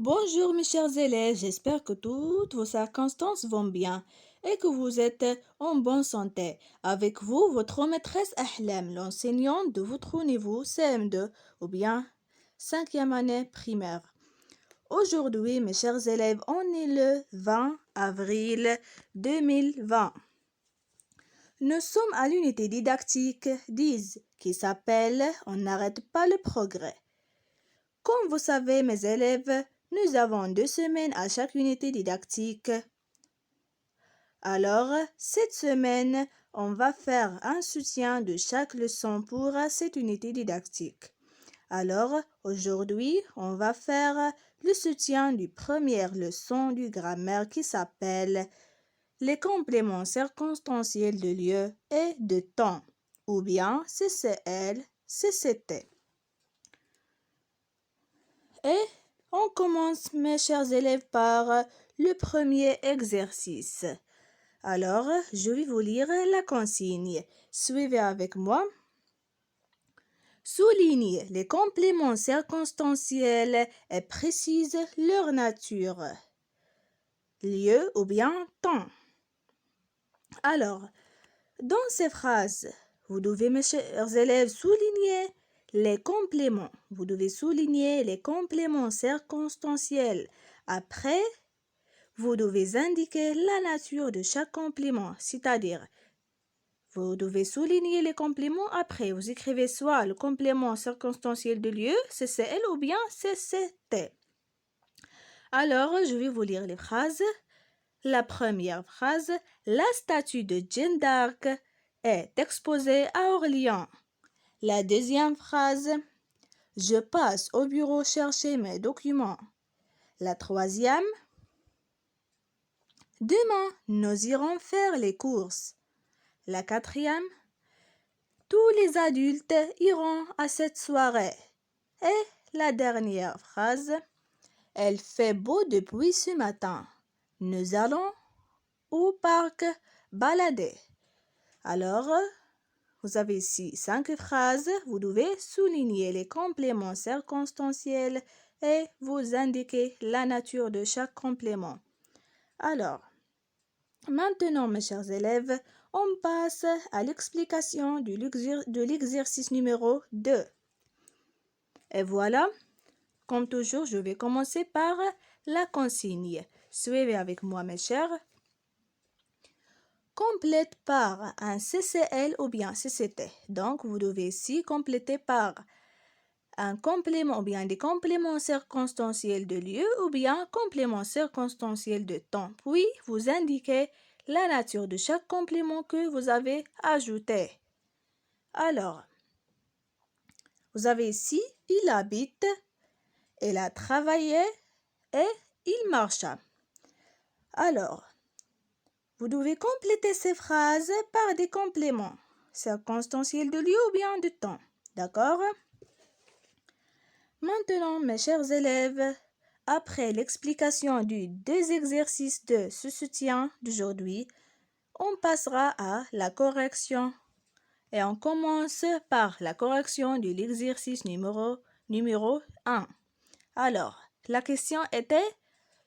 Bonjour mes chers élèves, j'espère que toutes vos circonstances vont bien et que vous êtes en bonne santé. Avec vous, votre maîtresse Ahlam, l'enseignante de votre niveau CM2 ou bien 5e année primaire. Aujourd'hui, mes chers élèves, on est le 20 avril 2020. Nous sommes à l'unité didactique 10 qui s'appelle On n'arrête pas le progrès. Comme vous savez, mes élèves, nous avons 2 semaines à chaque unité didactique. Alors, cette semaine, on va faire un soutien de chaque leçon pour cette unité didactique. Alors, aujourd'hui, on va faire le soutien du première leçon du grammaire qui s'appelle les compléments circonstanciels de lieu et de temps, ou bien CCL, CCT. Et on commence, mes chers élèves, par le premier exercice. Alors, je vais vous lire la consigne. Suivez avec moi. Souligne les compléments circonstanciels et précise leur nature, lieu ou bien temps. Alors, dans ces phrases, vous devez, mes chers élèves, souligner les compléments. Vous devez souligner les compléments circonstanciels. Après, vous devez indiquer la nature de chaque complément, c'est-à-dire, vous devez souligner les compléments. Après, vous écrivez soit le complément circonstanciel de lieu, CCL, ou bien CCT. Alors, je vais vous lire les phrases. La première phrase, la statue de Jeanne d'Arc est exposée à Orléans. La deuxième phrase, je passe au bureau chercher mes documents. La troisième, demain, nous irons faire les courses. La quatrième, tous les adultes iront à cette soirée. Et la dernière phrase, elle fait beau depuis ce matin. Nous allons au parc balader. Alors, vous avez ici 5 phrases. Vous devez souligner les compléments circonstanciels et vous indiquer la nature de chaque complément. Alors, maintenant, mes chers élèves, on passe à l'explication de l'exercice numéro 2. Et voilà, comme toujours, je vais commencer par la consigne. Suivez avec moi, mes chers. Complète par un CCL ou bien CCT. Donc, vous devez ici compléter par un complément ou bien des compléments circonstanciels de lieu ou bien complément circonstanciel de temps. Puis, vous indiquez la nature de chaque complément que vous avez ajouté. Alors, vous avez ici, il habite, elle a travaillé et il marcha. Alors, vous devez compléter ces phrases par des compléments circonstanciels de lieu ou bien de temps. D'accord? Maintenant, mes chers élèves, après l'explication du 2 exercices de ce soutien d'aujourd'hui, on passera à la correction. Et on commence par la correction de l'exercice numéro 1. Alors, la question était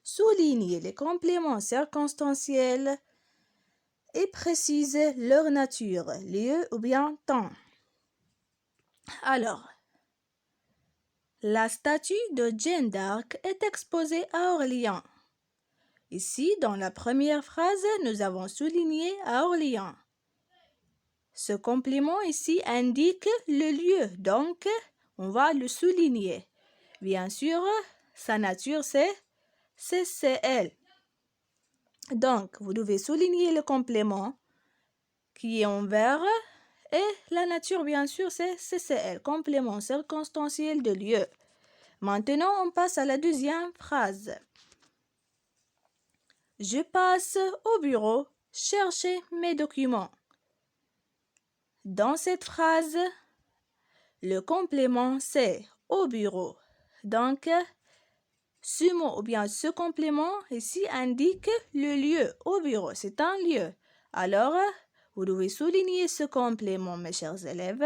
souligner les compléments circonstanciels et précise leur nature, lieu ou bien temps. Alors, la statue de Jeanne d'Arc est exposée à Orléans. Ici, dans la première phrase, nous avons souligné à Orléans. Ce complément ici indique le lieu, donc on va le souligner. Bien sûr, sa nature c'est CCL. Donc, vous devez souligner le complément qui est en vert et la nature, bien sûr, c'est CCL, complément circonstanciel de lieu. Maintenant, on passe à la deuxième phrase. Je passe au bureau chercher mes documents. Dans cette phrase, le complément c'est au bureau. Donc, ce mot ou bien ce complément ici indique le lieu au bureau. C'est un lieu. Alors, vous devez souligner ce complément, mes chers élèves.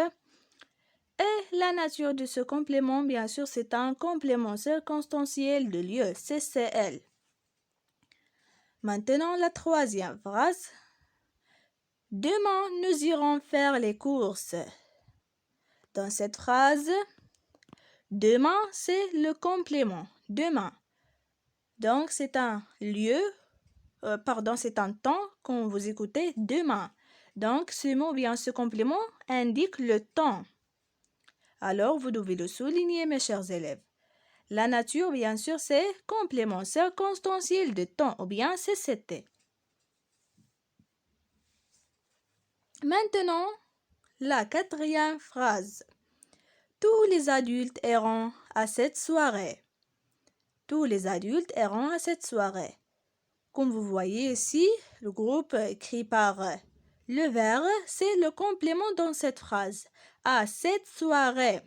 Et la nature de ce complément, bien sûr, c'est un complément circonstanciel de lieu, CCL. Maintenant, la troisième phrase. Demain, nous irons faire les courses. Dans cette phrase, demain, c'est le complément. Demain. Donc, c'est un lieu, c'est un temps quand vous écoutez demain. Donc, ce mot, bien ce complément, indique le temps. Alors, vous devez le souligner, mes chers élèves. La nature, bien sûr, c'est complément circonstanciel de temps, ou bien c'est c'était. Maintenant, la quatrième phrase. Tous les adultes iront à cette soirée. Tous les adultes iront à cette soirée. Comme vous voyez ici, le groupe écrit par le verbe, c'est le complément dans cette phrase. À cette soirée.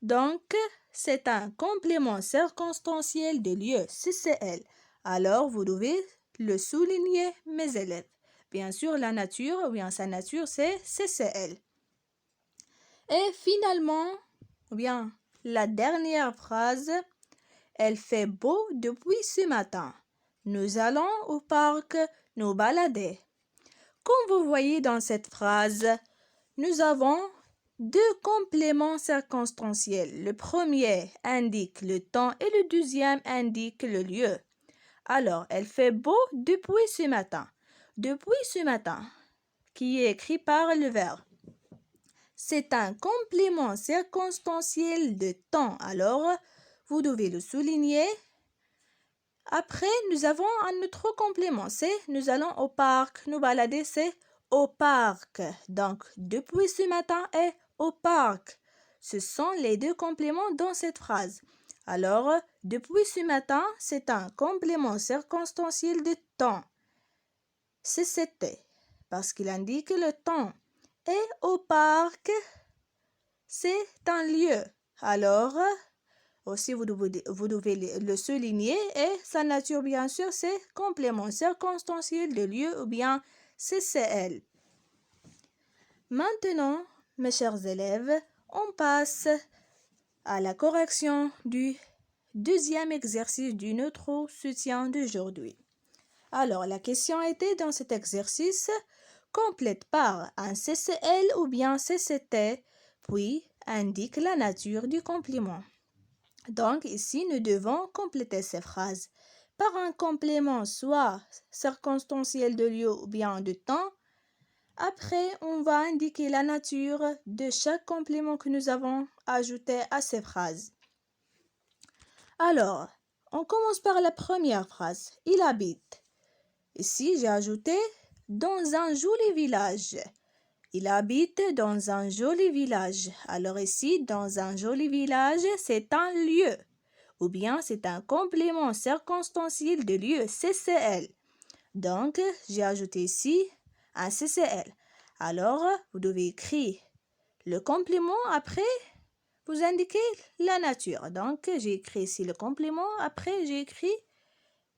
Donc, c'est un complément circonstanciel de lieu, CCL. Alors, vous devez le souligner, mes élèves. Bien sûr, la nature, ou bien sa nature, c'est CCL. Et finalement, ou bien la dernière phrase, elle fait beau depuis ce matin. Nous allons au parc nous balader. Comme vous voyez dans cette phrase, nous avons deux compléments circonstanciels. Le premier indique le temps et le deuxième indique le lieu. Alors, elle fait beau depuis ce matin. Depuis ce matin, qui est écrit par le verbe. C'est un complément circonstanciel de temps. Alors, vous devez le souligner. Après, nous avons un autre complément. C'est nous allons au parc. Nous balader, c'est au parc. Donc, depuis ce matin et au parc. Ce sont les deux compléments dans cette phrase. Alors, depuis ce matin, c'est un complément circonstanciel de temps. C'est c'était, parce qu'il indique le temps. Et au parc, c'est un lieu. Alors, aussi vous devez le souligner et sa nature, bien sûr, c'est complément circonstanciel de lieu ou bien CCL. Maintenant, mes chers élèves, on passe à la correction du deuxième exercice du notre soutien d'aujourd'hui. Alors, la question était dans cet exercice, complète par un CCL ou bien CCT, puis indique la nature du complément. Donc, ici, nous devons compléter ces phrases par un complément soit circonstanciel de lieu ou bien de temps. Après, on va indiquer la nature de chaque complément que nous avons ajouté à ces phrases. Alors, on commence par la première phrase. Il habite. Ici, j'ai ajouté dans un joli village. Il habite dans un joli village. Alors ici, dans un joli village, c'est un lieu. Ou bien c'est un complément circonstanciel de lieu, CCL. Donc, j'ai ajouté ici un CCL. Alors, vous devez écrire le complément, après, vous indiquez la nature. Donc, j'ai écrit ici le complément, après, j'ai écrit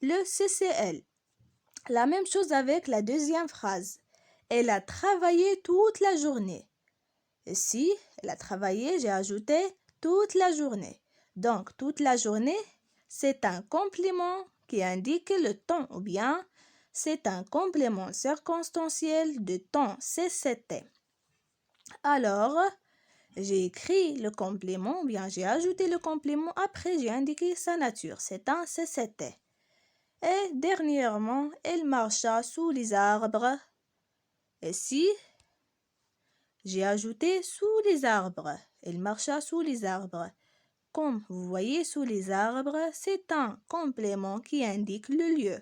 le CCL. La même chose avec la deuxième phrase. Elle a travaillé toute la journée. Ici, elle a travaillé, j'ai ajouté toute la journée. Donc, toute la journée, c'est un complément qui indique le temps ou bien c'est un complément circonstanciel de temps, CCT. Alors, j'ai écrit le complément ou bien j'ai ajouté le complément, après j'ai indiqué sa nature, c'est un CCT. Et dernièrement, elle marcha sous les arbres. Ici, j'ai ajouté sous les arbres. Elle marcha sous les arbres. Comme vous voyez, sous les arbres, c'est un complément qui indique le lieu.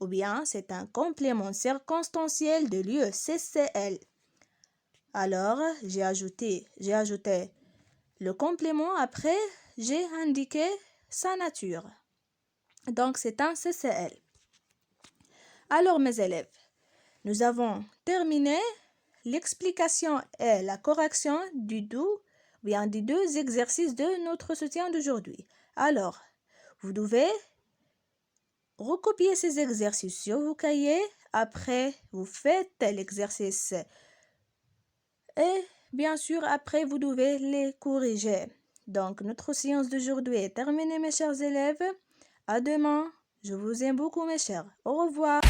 Ou bien, c'est un complément circonstanciel de lieu, CCL. Alors, j'ai ajouté le complément, après, j'ai indiqué sa nature. Donc, c'est un CCL. Alors, mes élèves, nous avons terminé l'explication et la correction des deux exercices de notre soutien d'aujourd'hui. Alors, vous devez recopier ces exercices sur vos cahiers. Après, vous faites l'exercice et Bien sûr, après, vous devez les corriger. Donc, notre séance d'aujourd'hui est terminée, mes chers élèves. À demain. Je vous aime beaucoup, mes chers. Au revoir.